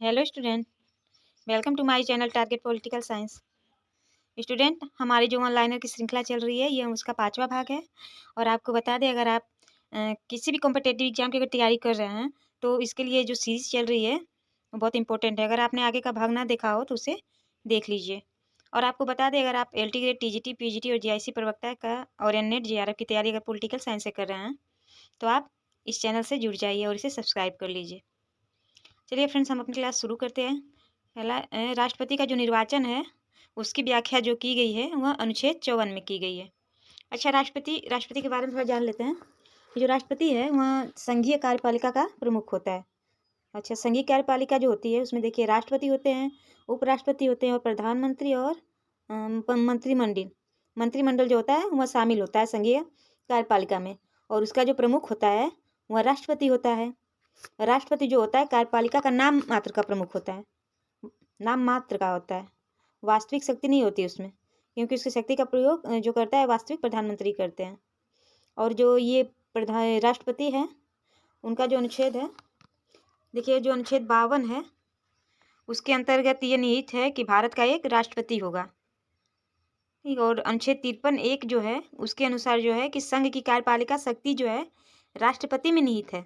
Hello student. Welcome to my channel target political science. Student, हमारी जो one-liner की श्रृंखला चल रही है ये उसका 5वां भाग है। और आपको बता दें, अगर आप किसी भी कॉम्पिटेटिव एग्जाम की अगर तैयारी कर रहे हैं तो इसके लिए जो सीरीज़ चल रही है वो बहुत इंपॉर्टेंट है। अगर आपने आगे का भाग ना देखा हो तो उसे देख लीजिए। और आपको बता दें, अगर आप LT ग्रेड, TGT, PGT और GIC प्रवक्ता का और NET JRF की तैयारी अगर पॉलिटिकल साइंस से कर रहे हैं तो आप इस चैनल से जुड़ जाइए और इसे सब्सक्राइब कर लीजिए। चलिए फ्रेंड्स, हम अपनी क्लास शुरू करते हैं। पहला राष्ट्रपति का जो निर्वाचन है उसकी व्याख्या जो की गई है वह अनुच्छेद 54 में की गई है। अच्छा, राष्ट्रपति के बारे में थोड़ा जान लेते हैं। कि जो राष्ट्रपति है वह संघीय कार्यपालिका का प्रमुख होता है। अच्छा, संघीय कार्यपालिका जो होती है उसमें देखिए राष्ट्रपति होते हैं, उपराष्ट्रपति होते हैं और प्रधानमंत्री और मंत्रिमंडल जो होता है वह शामिल होता है संघीय कार्यपालिका में। और उसका जो प्रमुख होता है वह राष्ट्रपति होता है। राष्ट्रपति जो होता है कार्यपालिका का नाम मात्र का प्रमुख होता है, नाम मात्र का होता है, वास्तविक शक्ति नहीं होती उसमें, क्योंकि उसकी शक्ति का प्रयोग जो करता है वास्तविक प्रधानमंत्री करते हैं। और जो ये प्रधान राष्ट्रपति है उनका जो अनुच्छेद है, देखिए जो अनुच्छेद 52 है उसके अंतर्गत ये निहित है कि भारत का एक राष्ट्रपति होगा। ठीक, और अनुच्छेद 53(1) जो है उसके अनुसार जो है कि संघ की कार्यपालिका शक्ति जो है राष्ट्रपति में निहित है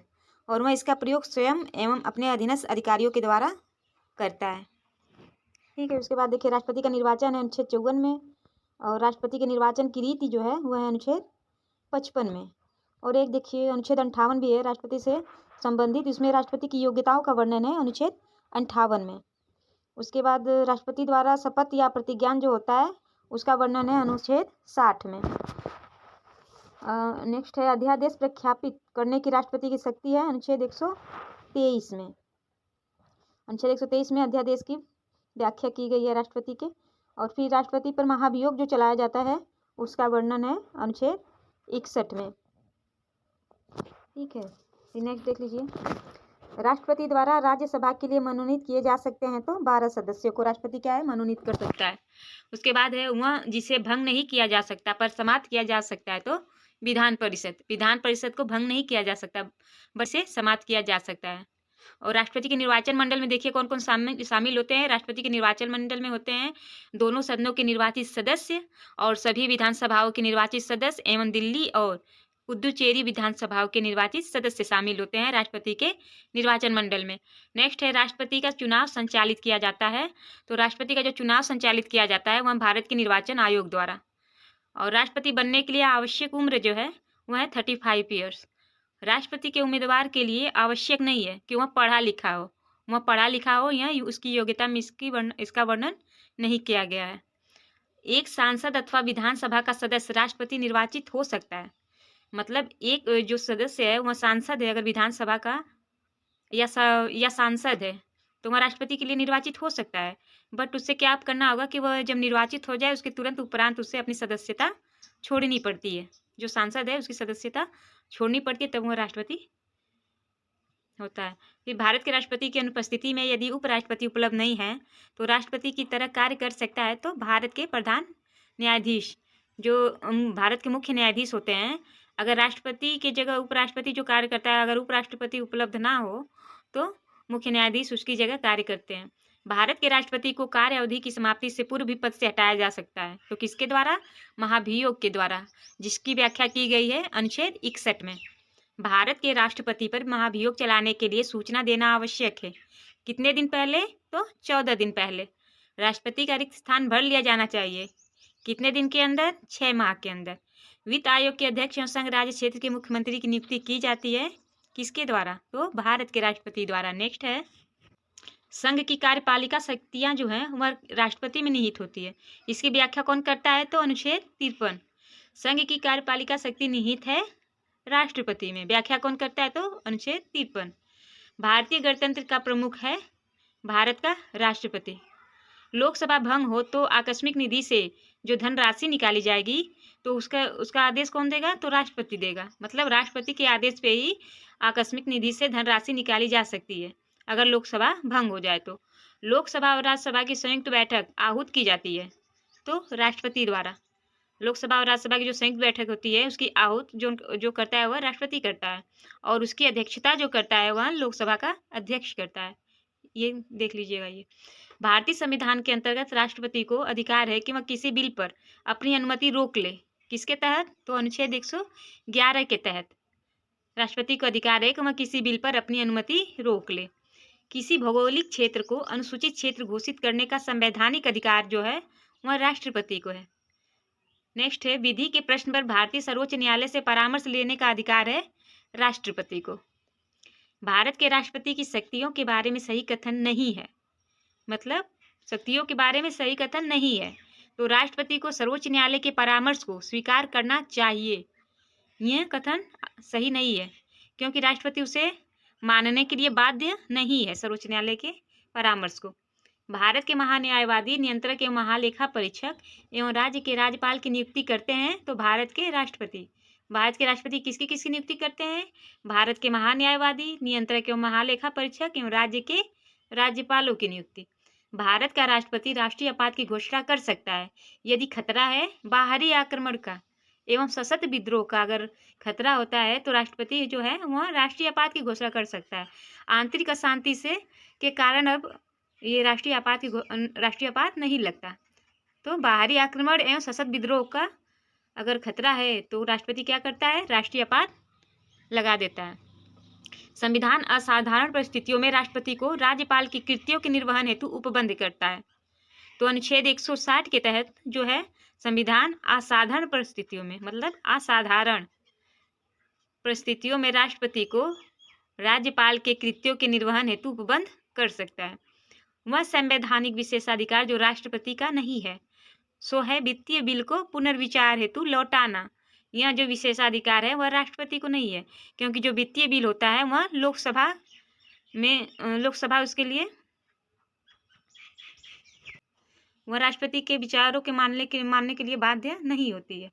और वह इसका प्रयोग स्वयं एवं अपने अधीनस्थ अधिकारियों के द्वारा करता है। ठीक है, उसके बाद देखिए राष्ट्रपति का निर्वाचन है अनुच्छेद 54 में। और राष्ट्रपति के निर्वाचन की रीति जो है वह है अनुच्छेद 55 में। और एक देखिए अनुच्छेद 58 भी है राष्ट्रपति से संबंधित, इसमें राष्ट्रपति की योग्यताओं का वर्णन है अनुच्छेद 58 में। उसके बाद राष्ट्रपति द्वारा शपथ या प्रतिज्ञान जो होता है उसका वर्णन है अनुच्छेद 60 में। नेक्स्ट है अध्यादेश प्रख्यापित करने की राष्ट्रपति की शक्ति है अनुच्छेद 123 में। अनुच्छेद 123 में अध्यादेश की व्याख्या की गई है राष्ट्रपति के। और फिर राष्ट्रपति पर महाभियोग जो चलाया जाता है उसका वर्णन है अनुच्छेद 61 में। ठीक है, नेक्स्ट देख लीजिए। राष्ट्रपति द्वारा राज्यसभा के लिए मनोनीत किए जा सकते हैं तो 12 सदस्यों को राष्ट्रपति क्या है मनोनीत कर सकता है। उसके बाद है वह जिसे भंग नहीं किया जा सकता पर समाप्त किया जा सकता है तो विधान परिषद को भंग नहीं किया जा सकता बस से समाप्त किया जा सकता है। और राष्ट्रपति के निर्वाचन मंडल में देखिए कौन कौन शामिल होते हैं। राष्ट्रपति के निर्वाचन मंडल में होते हैं दोनों सदनों के निर्वाचित सदस्य और सभी विधानसभाओं के निर्वाचित सदस्य एवं दिल्ली और पुदुचेरी विधानसभाओं के निर्वाचित सदस्य शामिल होते हैं राष्ट्रपति के निर्वाचन मंडल में। नेक्स्ट है राष्ट्रपति का चुनाव संचालित किया जाता है। तो राष्ट्रपति का जो चुनाव संचालित किया जाता है वह भारत के निर्वाचन आयोग द्वारा। और राष्ट्रपति बनने के लिए आवश्यक उम्र जो है वह है 35 ईयर्स। राष्ट्रपति के उम्मीदवार के लिए आवश्यक नहीं है कि वह पढ़ा लिखा हो या उसकी योग्यता में इसका वर्णन नहीं किया गया है। एक सांसद अथवा विधानसभा का सदस्य राष्ट्रपति निर्वाचित हो सकता है। मतलब एक जो सदस्य है वह सांसद है अगर विधानसभा का या सांसद है तो वह राष्ट्रपति के लिए निर्वाचित हो सकता है। बट उससे क्या आप करना होगा कि वह जब निर्वाचित हो जाए उसके तुरंत उपरांत उसे अपनी सदस्यता छोड़नी पड़ती है। जो सांसद है उसकी सदस्यता छोड़नी पड़ती है तब वह राष्ट्रपति होता है। फिर भारत के राष्ट्रपति की अनुपस्थिति में यदि उपराष्ट्रपति उपलब्ध नहीं है तो राष्ट्रपति की तरह कार्य कर सकता है तो भारत के प्रधान न्यायाधीश जो भारत के मुख्य न्यायाधीश होते हैं, अगर राष्ट्रपति की जगह उपराष्ट्रपति जो कार्य करता है, अगर उपराष्ट्रपति उपलब्ध ना हो तो मुख्य न्यायाधीश उसकी जगह कार्य करते हैं। भारत के राष्ट्रपति को कार्य अवधि की समाप्ति से पूर्व भी पद से हटाया जा सकता है। तो किसके द्वारा? महाभियोग के द्वारा, जिसकी व्याख्या की गई है अनुच्छेद 61 में। भारत के राष्ट्रपति पर महाभियोग चलाने के लिए सूचना देना आवश्यक है। कितने दिन पहले? तो 14 दिन पहले। राष्ट्रपति का रिक्त स्थान भर लिया जाना चाहिए। कितने दिन के अंदर? 6 माह के अंदर। वित्त आयोग के अध्यक्ष और संघ राज्य क्षेत्र के मुख्यमंत्री की नियुक्ति की जाती है किसके द्वारा? तो भारत के राष्ट्रपति द्वारा। नेक्स्ट है संघ की कार्यपालिका शक्तियां जो हैं वह राष्ट्रपति में निहित होती है। इसकी व्याख्या कौन करता है? तो अनुच्छेद 53। संघ की कार्यपालिका शक्ति निहित है राष्ट्रपति में। व्याख्या कौन करता है? तो अनुच्छेद 53। भारतीय गणतंत्र का प्रमुख है भारत का राष्ट्रपति। लोकसभा भंग हो तो आकस्मिक निधि से जो धनराशि निकाली जाएगी तो उसका आदेश कौन देगा? तो राष्ट्रपति देगा। मतलब राष्ट्रपति के आदेश पे ही आकस्मिक निधि से धनराशि निकाली जा सकती है अगर लोकसभा भंग हो जाए तो। लोकसभा और राज्यसभा की संयुक्त बैठक आहूत की जाती है तो राष्ट्रपति द्वारा। लोकसभा और राज्यसभा की जो संयुक्त बैठक होती है उसकी आहूत जो करता है वह राष्ट्रपति करता है और उसकी अध्यक्षता जो करता है वह लोकसभा का अध्यक्ष करता है। ये देख लीजिएगा। ये भारतीय संविधान के अंतर्गत राष्ट्रपति को अधिकार है कि वह किसी बिल पर अपनी अनुमति रोक ले। किसके तहत? तो अनुच्छेद 111 के तहत राष्ट्रपति को अधिकार है कि वह किसी बिल पर अपनी अनुमति रोक ले। किसी भौगोलिक क्षेत्र को अनुसूचित क्षेत्र घोषित करने का संवैधानिक अधिकार जो है वह राष्ट्रपति को है। नेक्स्ट है, विधि के प्रश्न पर भारतीय सर्वोच्च न्यायालय से परामर्श लेने का अधिकार है राष्ट्रपति को। भारत के राष्ट्रपति की शक्तियों के बारे में सही कथन नहीं है, मतलब शक्तियों के बारे में सही कथन नहीं है, तो राष्ट्रपति को सर्वोच्च न्यायालय के परामर्श को स्वीकार करना चाहिए। यह कथन सही नहीं है, क्योंकि राष्ट्रपति उसे मानने के लिए बाध्य नहीं है सर्वोच्च न्यायालय के परामर्श को। भारत के महान्यायवादी, नियंत्रक एवं महालेखा परीक्षक एवं राज्य के राज्यपाल की नियुक्ति करते हैं, तो भारत के राष्ट्रपति किसकी नियुक्ति करते हैं? भारत के महान्यायवादी, नियंत्रक एवं महालेखा परीक्षक एवं राज्य के राज्यपालों की नियुक्ति। भारत का राष्ट्रपति राष्ट्रीय आपात की घोषणा कर सकता है यदि खतरा है बाहरी आक्रमण का एवं सशस्त्र विद्रोह का। अगर खतरा होता है तो राष्ट्रपति जो है वह राष्ट्रीय आपात की घोषणा कर सकता है। आंतरिक अशांति से के कारण अब ये राष्ट्रीय आपात नहीं लगता, तो बाहरी आक्रमण एवं सशस्त्र विद्रोह का अगर खतरा है तो राष्ट्रपति क्या करता है? राष्ट्रीय आपात लगा देता है। संविधान असाधारण परिस्थितियों में राष्ट्रपति को राज्यपाल की कृत्यों के निर्वहन हेतु उपबंध करता है। तो अनुच्छेद 160 के तहत जो है संविधान असाधारण परिस्थितियों में, मतलब असाधारण परिस्थितियों में राष्ट्रपति को राज्यपाल के कृत्यों के निर्वहन हेतु उपबंध कर सकता है। वह संवैधानिक विशेषाधिकार जो राष्ट्रपति का नहीं है सो है वित्तीय बिल को पुनर्विचार हेतु लौटाना। यह जो विशेषाधिकार है वह राष्ट्रपति को नहीं है, क्योंकि जो वित्तीय बिल होता है वह लोकसभा उसके लिए वह राष्ट्रपति के विचारों के मानने के लिए बाध्य नहीं होती है।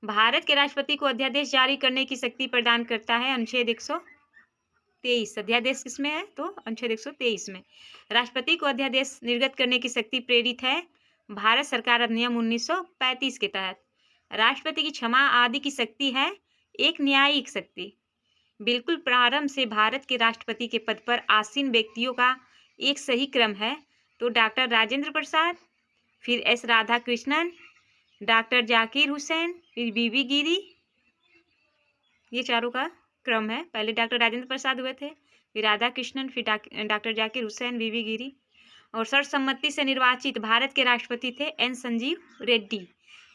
भारत के राष्ट्रपति को अध्यादेश जारी करने की शक्ति प्रदान करता है अनुच्छेद 123। अध्यादेश किसमें है? तो अनुच्छेद 123 में। राष्ट्रपति को अध्यादेश निर्गत करने की शक्ति प्रेरित है भारत सरकार अधिनियम 1935 के तहत। राष्ट्रपति की क्षमा आदि की शक्ति है एक न्यायिक शक्ति। बिल्कुल प्रारंभ से भारत के राष्ट्रपति के पद पर आसीन व्यक्तियों का एक सही क्रम है, तो डॉक्टर राजेंद्र प्रसाद, फिर एस राधाकृष्णन, डॉक्टर जाकिर हुसैन, फिर बीवी गिरी, ये चारों का क्रम है। पहले डॉक्टर राजेंद्र प्रसाद हुए थे, फिर राधाकृष्णन, फिर डॉक्टर जाकिर हुसैन, बीवी गिरी। और सर्वसम्मति से निर्वाचित भारत के राष्ट्रपति थे एन संजीव रेड्डी।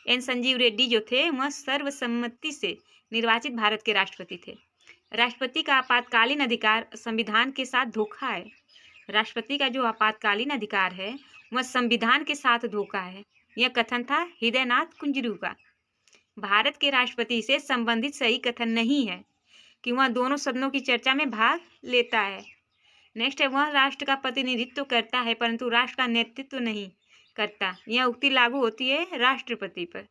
एन संजीव रेड्डी जो थे वह सर्वसम्मति से निर्वाचित भारत के राष्ट्रपति थे। राष्ट्रपति का आपातकालीन अधिकार संविधान के साथ धोखा है। राष्ट्रपति का जो आपातकालीन अधिकार है वह संविधान के साथ धोखा है। यह कथन था हृदयनाथ कुंजरू का। भारत के राष्ट्रपति से संबंधित सही कथन नहीं है कि वह दोनों सदनों की चर्चा में भाग लेता है। नेक्स्ट है, वह राष्ट्र का प्रतिनिधित्व करता है परंतु राष्ट्र का नेतृत्व नहीं करता। यह उक्ति लागू होती है राष्ट्रपति पर।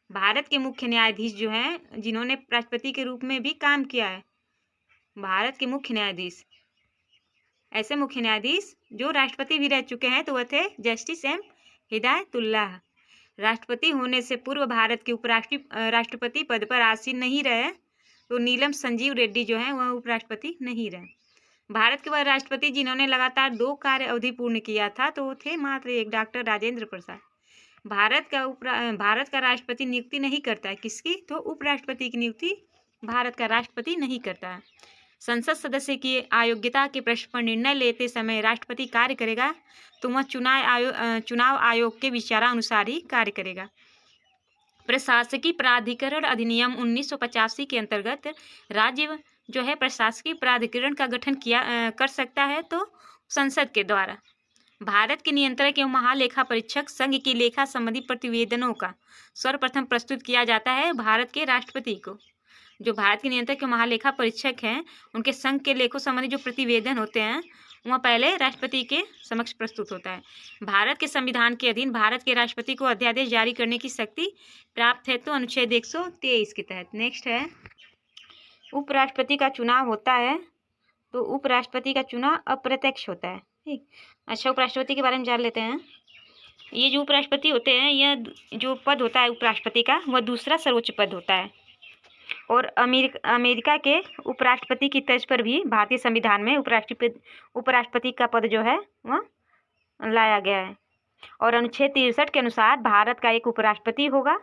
भारत के मुख्य न्यायाधीश जो हैं जिन्होंने राष्ट्रपति के रूप में भी काम किया है, भारत के मुख्य न्यायाधीश, ऐसे मुख्य न्यायाधीश जो राष्ट्रपति भी रह चुके हैं तो वह थे जस्टिस एम हिदायतुल्लाह। राष्ट्रपति होने से पूर्व भारत के राष्ट्रपति पद पर आसीन नहीं रहे, तो नीलम संजीव रेड्डी जो हैं वह उपराष्ट्रपति नहीं रहे। भारत के वह राष्ट्रपति जिन्होंने लगातार 2 कार्य अवधि पूर्ण किया था तो वो थे मात्र एक, डॉक्टर राजेंद्र प्रसाद। भारत का राष्ट्रपति नियुक्ति नहीं करता है, किसकी? तो उपराष्ट्रपति की नियुक्ति भारत का राष्ट्रपति नहीं करता है। संसद सदस्य की अयोग्यता के प्रश्न पर निर्णय लेते समय राष्ट्रपति कार्य करेगा तो वह चुनाव आयोग के विचारानुसार ही कार्य करेगा। प्रशासकीय प्राधिकरण अधिनियम 1985 के अंतर्गत राज्य जो है प्रशासकीय प्राधिकरण का गठन कर सकता है तो संसद के द्वारा। भारत के नियंत्रक एवं महालेखा परीक्षक संघ की लेखा संबंधी प्रतिवेदनों का सर्वप्रथम प्रस्तुत किया जाता है भारत के राष्ट्रपति को। जो भारत के नियंत्रक एवं महालेखा परीक्षक हैं उनके संघ के लेखों संबंधी जो प्रतिवेदन होते हैं वह पहले राष्ट्रपति के समक्ष प्रस्तुत होता है। भारत के संविधान के अधीन भारत के राष्ट्रपति को अध्यादेश जारी करने की शक्ति प्राप्त है तो अनुच्छेद 123 के तहत। नेक्स्ट है, उपराष्ट्रपति का चुनाव होता है तो उपराष्ट्रपति का चुनाव अप्रत्यक्ष होता है। ठीक, अच्छा उपराष्ट्रपति के बारे में जान लेते हैं। ये जो उपराष्ट्रपति होते हैं, यह जो पद होता है उपराष्ट्रपति का वह दूसरा सर्वोच्च पद होता है। और अमेरिका के उपराष्ट्रपति की तर्ज पर भी भारतीय संविधान में उपराष्ट्रपति का पद जो है वह लाया गया है। और अनुच्छेद 63 के अनुसार भारत का एक उपराष्ट्रपति होगा।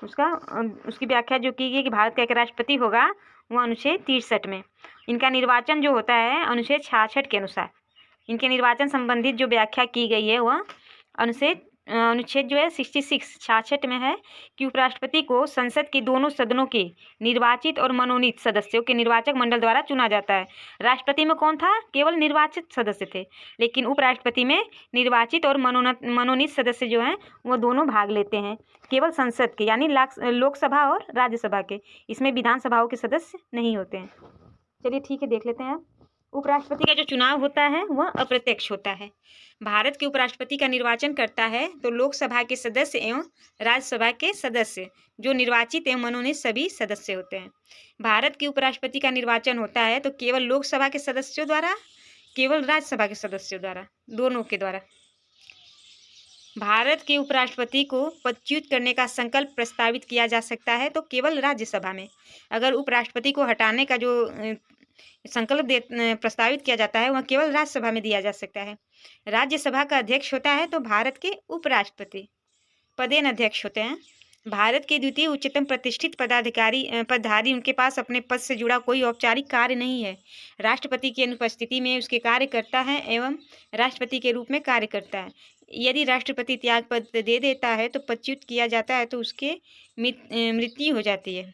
उसकी व्याख्या जो की गई कि भारत का एक राष्ट्रपति होगा वह अनुच्छेद 63 में। इनका निर्वाचन जो होता है अनुच्छेद 66 के अनुसार। इनके निर्वाचन संबंधित जो व्याख्या की गई है वह अनुच्छेद जो है 66 में है कि उपराष्ट्रपति को संसद के दोनों सदनों के निर्वाचित और मनोनीत सदस्यों के निर्वाचक मंडल द्वारा चुना जाता है। राष्ट्रपति में कौन था? केवल निर्वाचित सदस्य थे, लेकिन उपराष्ट्रपति में निर्वाचित और मनोनीत सदस्य जो हैं वो दोनों भाग लेते हैं, केवल संसद के यानी लोकसभा और राज्यसभा के। इसमें विधानसभाओं के सदस्य नहीं होते हैं। चलिए ठीक है, देख लेते हैं। उपराष्ट्रपति का जो चुनाव होता है वह अप्रत्यक्ष होता है। भारत के उपराष्ट्रपति का निर्वाचन करता है तो लोकसभा के सदस्य एवं राज्यसभा के सदस्य जो निर्वाचित एवं मनोनीत सभी सदस्य होते हैं। भारत के उपराष्ट्रपति का निर्वाचन होता है तो केवल लोकसभा के सदस्यों द्वारा, केवल राज्यसभा के सदस्यों द्वारा, दोनों के द्वारा। भारत के उपराष्ट्रपति को पदच्युत करने का संकल्प प्रस्तावित किया जा सकता है तो केवल राज्यसभा में। अगर उपराष्ट्रपति को हटाने का जो संकल्प प्रस्तावित किया जाता है वह केवल राज्यसभा में दिया जा सकता है। राज्यसभा का अध्यक्ष होता है तो भारत के उपराष्ट्रपति पदेन अध्यक्ष होते हैं। भारत के द्वितीय उच्चतम प्रतिष्ठित पदधारी, उनके पास अपने पद से जुड़ा कोई औपचारिक कार्य नहीं है। राष्ट्रपति की अनुपस्थिति में उसके कार्य करता है एवं राष्ट्रपति के रूप में कार्य करता है। यदि राष्ट्रपति त्याग पत्र दे देता है तो पदच्युत किया जाता है तो उसके मृत्यु हो जाती है।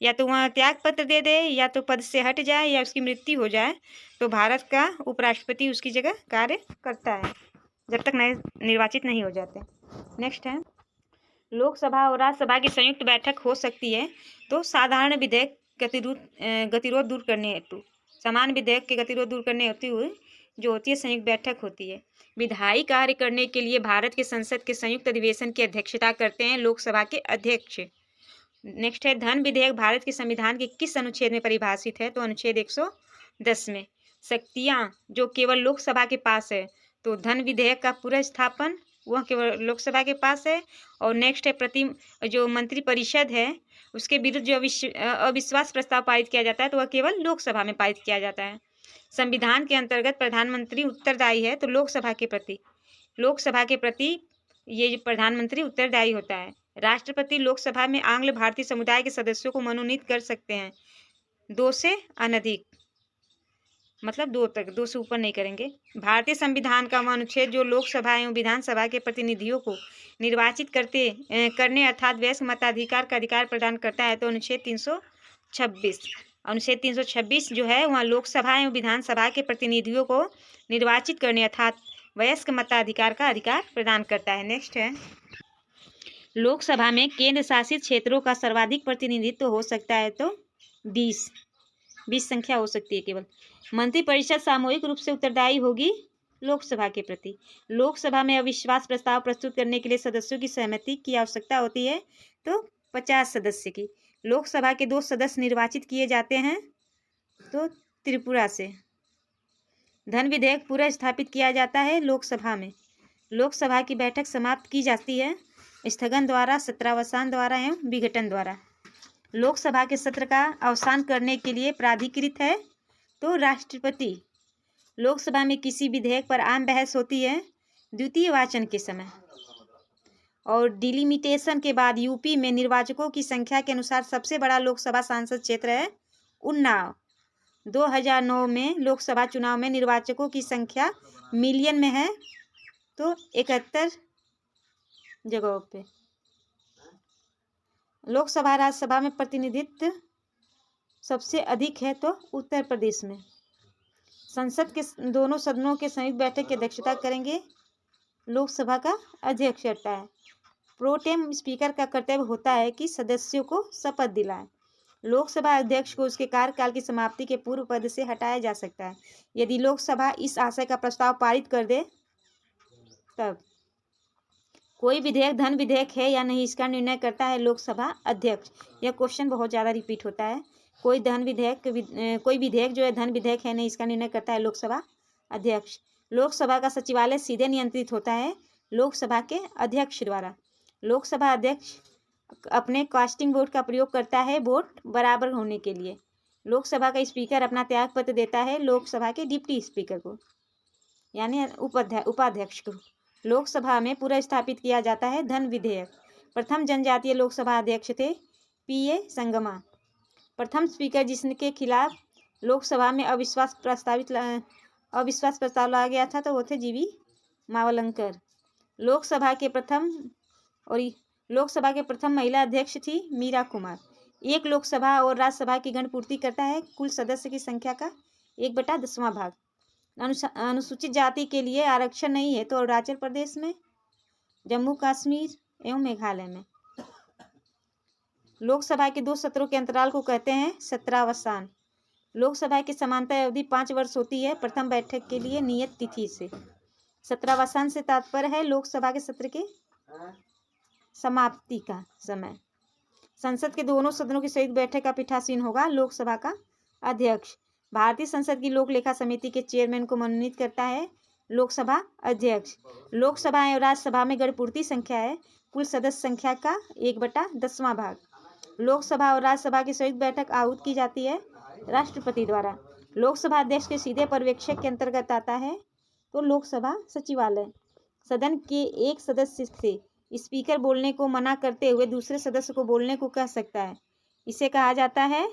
या तो वह त्याग पत्र दे दे या तो पद से हट जाए या उसकी मृत्यु हो जाए तो भारत का उपराष्ट्रपति उसकी जगह कार्य करता है जब तक नए निर्वाचित नहीं हो जाते। नेक्स्ट है, लोकसभा और राज्यसभा की संयुक्त बैठक हो सकती है तो साधारण विधेयक गतिरोध दूर करने हेतु, समान विधेयक के गतिरोध दूर करने हेतु जो होती है संयुक्त बैठक होती है। विधायी कार्य करने के लिए भारत के संसद के संयुक्त अधिवेशन की अध्यक्षता करते हैं लोकसभा के अध्यक्ष। नेक्स्ट है, धन विधेयक भारत के संविधान के किस अनुच्छेद में परिभाषित है? तो अनुच्छेद 110 में। शक्तियां जो केवल लोकसभा के पास है तो धन विधेयक का पूरा स्थापन वह केवल लोकसभा के पास है। और नेक्स्ट है, जो मंत्रिपरिषद है उसके विरुद्ध जो अविश्वास प्रस्ताव पारित किया जाता है तो वह केवल लोकसभा में पारित किया जाता है। संविधान के अंतर्गत प्रधानमंत्री उत्तरदायी है तो लोकसभा के प्रति ये प्रधानमंत्री उत्तरदायी होता है। राष्ट्रपति लोकसभा में आंग्ल भारतीय समुदाय के सदस्यों को मनोनीत कर सकते हैं 2 से अनधिक, मतलब 2 तक, 2 से ऊपर नहीं करेंगे। भारतीय संविधान का वह अनुच्छेद जो लोकसभा एवं विधानसभा के प्रतिनिधियों को निर्वाचित करने अर्थात वयस्क मताधिकार का अधिकार प्रदान करता है तो अनुच्छेद 326। अनुच्छेद 326 जो है वह लोकसभा एवं विधानसभा के प्रतिनिधियों को निर्वाचित करने अर्थात वयस्क मताधिकार का अधिकार प्रदान करता है। नेक्स्ट है, लोकसभा में केंद्र शासित क्षेत्रों का सर्वाधिक प्रतिनिधित्व हो सकता है तो 20 संख्या हो सकती है केवल। मंत्रिपरिषद सामूहिक रूप से उत्तरदायी होगी लोकसभा के प्रति। लोकसभा में अविश्वास प्रस्ताव प्रस्तुत करने के लिए सदस्यों की सहमति की आवश्यकता होती है तो 50 सदस्य की। लोकसभा के 2 सदस्य निर्वाचित किए जाते हैं तो त्रिपुरा से। धन विधेयक पूरा स्थापित किया जाता है लोकसभा में। लोकसभा की बैठक समाप्त की जाती है स्थगन द्वारा, सत्रावसान द्वारा एवं विघटन द्वारा। लोकसभा के सत्र का अवसान करने के लिए प्राधिकृत है तो राष्ट्रपति। लोकसभा में किसी विधेयक पर आम बहस होती है द्वितीय वाचन के समय। और डिलिमिटेशन के बाद यूपी में निर्वाचकों की संख्या के अनुसार सबसे बड़ा लोकसभा सांसद क्षेत्र है उन्नाव। 2009 में लोकसभा चुनाव में निर्वाचकों की संख्या मिलियन में है तो 71 जगहों पे। लोकसभा राज्यसभा में प्रतिनिधित्व सबसे अधिक है तो उत्तर प्रदेश में। संसद के दोनों सदनों के संयुक्त बैठक की अध्यक्षता करेंगे लोकसभा का अध्यक्ष रहता है। प्रोटेम स्पीकर का कर्तव्य होता है कि सदस्यों को शपथ दिलाए। लोकसभा अध्यक्ष को उसके कार्यकाल की समाप्ति के पूर्व पद से हटाया जा सकता है यदि लोकसभा इस आशय का प्रस्ताव पारित कर दे तब। कोई विधेयक धन विधेयक है या नहीं इसका निर्णय करता है लोकसभा अध्यक्ष। यह क्वेश्चन बहुत ज़्यादा रिपीट होता है। कोई विधेयक जो है धन विधेयक है नहीं इसका निर्णय करता है लोकसभा अध्यक्ष। लोकसभा का सचिवालय सीधे नियंत्रित होता है लोकसभा के अध्यक्ष द्वारा। लोकसभा अध्यक्ष अपने कास्टिंग वोट का प्रयोग करता है वोट बराबर होने के लिए। लोकसभा का स्पीकर अपना त्यागपत्र देता है लोकसभा के डिप्टी स्पीकर को, यानी उपाध्यक्ष को। लोकसभा में पूरा स्थापित किया जाता है धन विधेयक। प्रथम जनजातीय लोकसभा अध्यक्ष थे पीए संगमा। प्रथम स्पीकर जिसके खिलाफ लोकसभा में अविश्वास प्रस्ताव लाया गया था तो वो थे जीवी मावलंकर। लोकसभा के प्रथम महिला अध्यक्ष थी मीरा कुमार। एक लोकसभा और राज्यसभा की गणपूर्ति करता है कुल सदस्य की संख्या का 1/10वां भाग। अनुसूचित जाति के लिए आरक्षण नहीं है तो अरुणाचल प्रदेश में, जम्मू कश्मीर एवं मेघालय में। लोकसभा के 2 सत्रों के अंतराल को कहते हैं सत्रावसान। लोकसभा की सामान्य अवधि 5 वर्ष होती है प्रथम बैठक के लिए नियत तिथि से। सत्रावसान से तात्पर्य है लोकसभा के सत्र के समाप्ति का समय। संसद के दोनों सदनों की संयुक्त बैठक का पीठासीन होगा लोकसभा का अध्यक्ष। भारतीय संसद की लोक लेखा समिति के चेयरमैन को मनोनीत करता है लोकसभा अध्यक्ष। लोकसभा एवं राज्यसभा में गणपूर्ति संख्या है कुल सदस्य संख्या का 1/10वां भाग। लोकसभा और राज्यसभा की संयुक्त बैठक आहूत की जाती है राष्ट्रपति द्वारा। लोकसभा अध्यक्ष के सीधे पर्यवेक्षक के अंतर्गत आता है तो लोकसभा सचिवालय। सदन के एक सदस्य से स्पीकर बोलने को मना करते हुए दूसरे सदस्य को बोलने को कह सकता है, इसे कहा जाता है